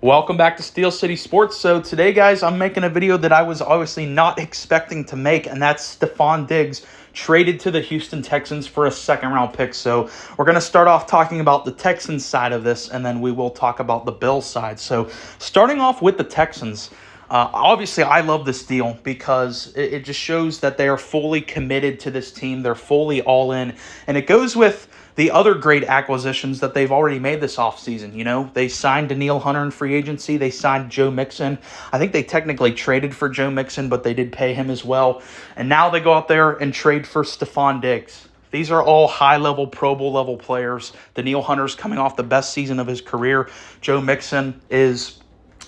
Welcome back to Steel City Sports. So today, guys, I'm making a video that I was obviously not expecting to make, and that's Stefon Diggs traded to the Houston Texans for a second-round pick. So we're going to start off talking about the Texans side of this, and then we will talk about the Bills side. So starting off with the Texans, obviously I love this deal because it just shows that they are fully committed to this team. They're fully all in, and it goes with the other great acquisitions that they've already made this offseason. You know, they signed Danielle Hunter in free agency. They signed Joe Mixon. I think they technically traded for Joe Mixon, but they did pay him as well. And now they go out there and trade for Stefon Diggs. These are all high-level, Pro Bowl-level players. Danielle Hunter's coming off the best season of his career. Joe Mixon is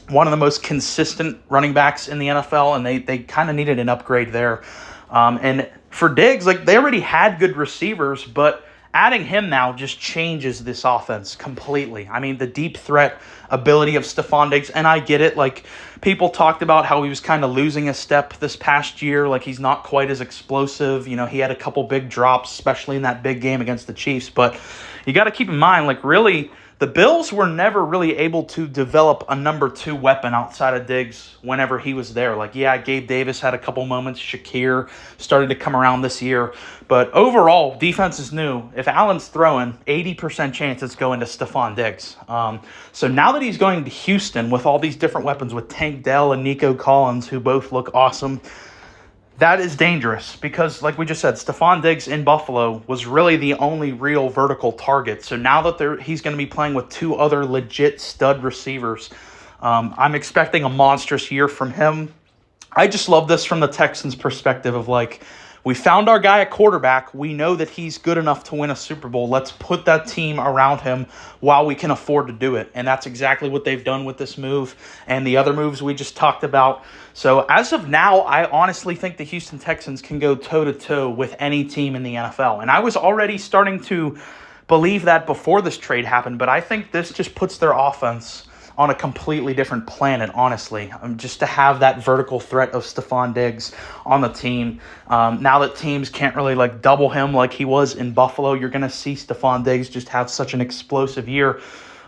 one of the most consistent running backs in the NFL, and they kind of needed an upgrade there. And for Diggs, like, they already had good receivers, but adding him now just changes this offense completely. I mean, the deep threat ability of Stefon Diggs, and I get it. Like, people talked about how he was kind of losing a step this past year. Like, he's not quite as explosive. You know, he had a couple big drops, especially in that big game against the Chiefs. But you got to keep in mind, like, really, the Bills were never really able to develop a number two weapon outside of Diggs whenever he was there. Like, yeah, Gabe Davis had a couple moments. Shakir started to come around this year. But overall, defenses knew if Allen's throwing, 80% chance it's going to Stefon Diggs. So now that he's going to Houston with all these different weapons with Tank Dell and Nico Collins, who both look awesome, that is dangerous because, like we just said, Stefon Diggs in Buffalo was really the only real vertical target. So now that he's going to be playing with two other legit stud receivers, I'm expecting a monstrous year from him. I just love this from the Texans' perspective of, like, we found our guy at quarterback. We know that he's good enough to win a Super Bowl. Let's put that team around him while we can afford to do it. And that's exactly what they've done with this move and the other moves we just talked about. So as of now, I honestly think the Houston Texans can go toe-to-toe with any team in the NFL. And I was already starting to believe that before this trade happened, but I think this just puts their offense on a completely different planet, honestly. Just to have that vertical threat of Stefon Diggs on the team. Now that teams can't really like double him like he was in Buffalo, you're going to see Stefon Diggs just have such an explosive year.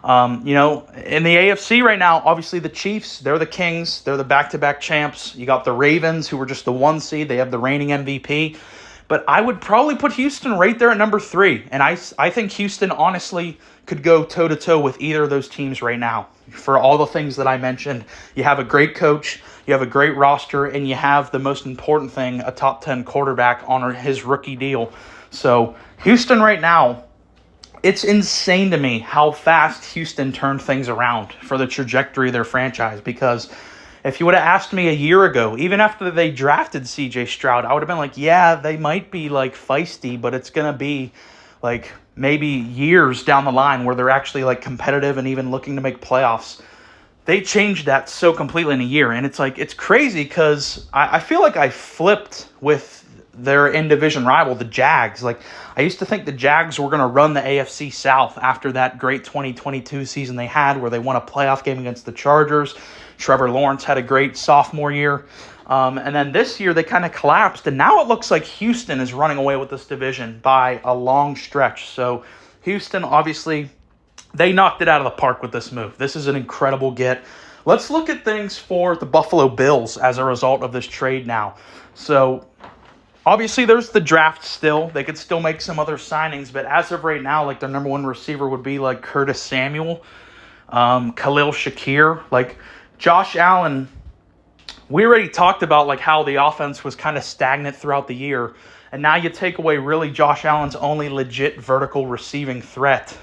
You know, in the AFC right now, obviously the Chiefs, they're the kings. They're the back-to-back champs. You got the Ravens, who were just the 1 seed. They have the reigning MVP. But I would probably put Houston right there at number 3. And I think Houston, honestly, could go toe-to-toe with either of those teams right now. For all the things that I mentioned, you have a great coach, you have a great roster, and you have the most important thing, a top 10 quarterback on his rookie deal. So Houston right now, it's insane to me how fast Houston turned things around for the trajectory of their franchise. Because if you would have asked me a year ago, even after they drafted C.J. Stroud, I would have been like, yeah, they might be like feisty, but it's going to be like maybe years down the line where they're actually like competitive and even looking to make playoffs. They changed that so completely in a year. And it's like, it's crazy because I feel like I flipped with their in-division rival, the Jags. Like, I used to think the Jags were going to run the AFC South after that great 2022 season they had where they won a playoff game against the Chargers. Trevor Lawrence had a great sophomore year. And then this year they kind of collapsed. And now it looks like Houston is running away with this division by a long stretch. So Houston, obviously, they knocked it out of the park with this move. This is an incredible get. Let's look at things for the Buffalo Bills as a result of this trade now. So obviously there's the draft still. They could still make some other signings. But as of right now, like, their number one receiver would be like Curtis Samuel, Khalil Shakir, like Josh Allen. We already talked about like how the offense was kind of stagnant throughout the year. And now you take away really Josh Allen's only legit vertical receiving threat.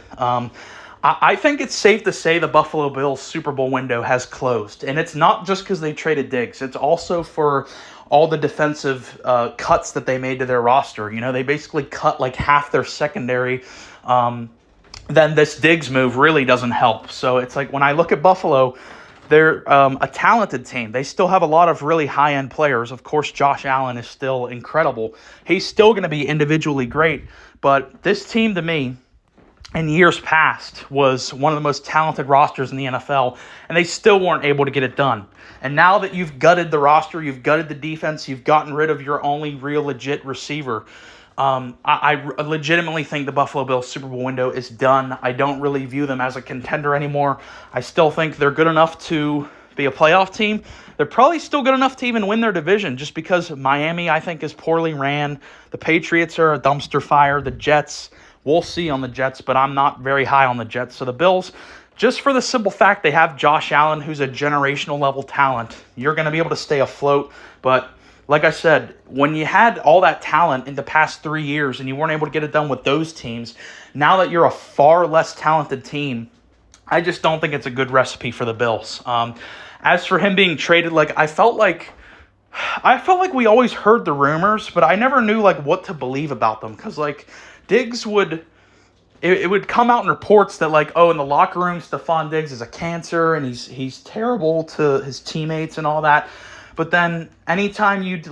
I think it's safe to say the Buffalo Bills Super Bowl window has closed. And it's not just because they traded Diggs. It's also for all the defensive cuts that they made to their roster. You know, they basically cut like half their secondary. Then this Diggs move really doesn't help. So it's like when I look at Buffalo, they're a talented team. They still have a lot of really high-end players. Of course, Josh Allen is still incredible. He's still going to be individually great. But this team, to me, in years past, was one of the most talented rosters in the NFL, and they still weren't able to get it done. And now that you've gutted the roster, you've gutted the defense, you've gotten rid of your only real legit receiver, I legitimately think the Buffalo Bills Super Bowl window is done. I don't really view them as a contender anymore. I still think they're good enough to be a playoff team. They're probably still good enough to even win their division just because Miami, I think, is poorly ran. The Patriots are a dumpster fire. The Jets, we'll see on the Jets, but I'm not very high on the Jets. So the Bills, just for the simple fact they have Josh Allen, who's a generational level talent, you're going to be able to stay afloat. But like I said, when you had all that talent in the past 3 years and you weren't able to get it done with those teams, now that you're a far less talented team, I just don't think it's a good recipe for the Bills. As for him being traded, I felt like we always heard the rumors, but I never knew what to believe about them because Diggs would. It would come out in reports that in the locker room, Stefon Diggs is a cancer and he's terrible to his teammates and all that. But then anytime you'd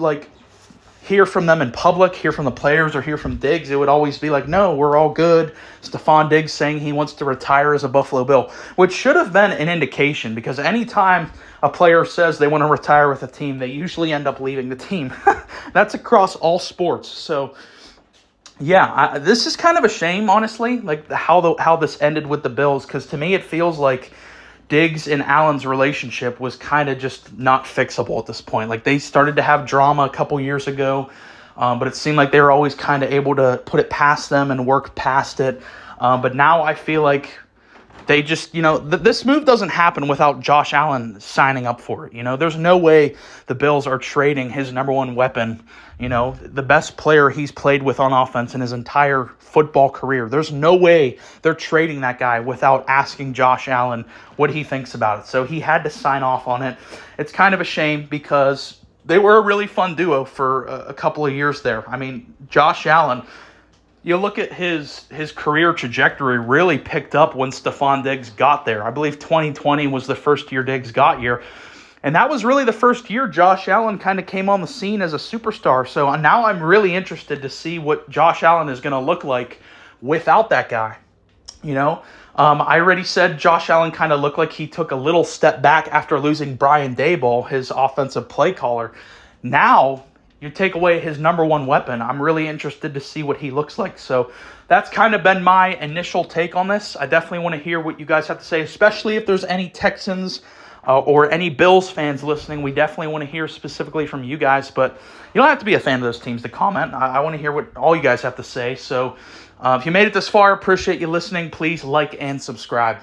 hear from them in public, hear from the players or hear from Diggs, it would always be no, we're all good. Stefon Diggs saying he wants to retire as a Buffalo Bill, which should have been an indication because anytime a player says they want to retire with a team, they usually end up leaving the team. That's across all sports. So yeah, this is kind of a shame, honestly, how this ended with the Bills, because to me it feels like Diggs and Allen's relationship was kind of just not fixable at this point. They started to have drama a couple years ago, but it seemed like they were always kind of able to put it past them and work past it. But now I feel like they just, this move doesn't happen without Josh Allen signing up for it. There's no way the Bills are trading his number one weapon, the best player he's played with on offense in his entire football career. There's no way they're trading that guy without asking Josh Allen what he thinks about it. So he had to sign off on it. It's kind of a shame because they were a really fun duo for a couple of years there. I mean, Josh Allen, you look at his career trajectory really picked up when Stefon Diggs got there. I believe 2020 was the first year Diggs got here. And that was really the first year Josh Allen kind of came on the scene as a superstar. So now I'm really interested to see what Josh Allen is going to look like without that guy. I already said Josh Allen kind of looked like he took a little step back after losing Brian Daboll, his offensive play caller. Now you take away his number one weapon. I'm really interested to see what he looks like. So that's kind of been my initial take on this. I definitely want to hear what you guys have to say, especially if there's any Texans or any Bills fans listening. We definitely want to hear specifically from you guys, but you don't have to be a fan of those teams to comment. I want to hear what all you guys have to say. So if you made it this far, appreciate you listening. Please like and subscribe.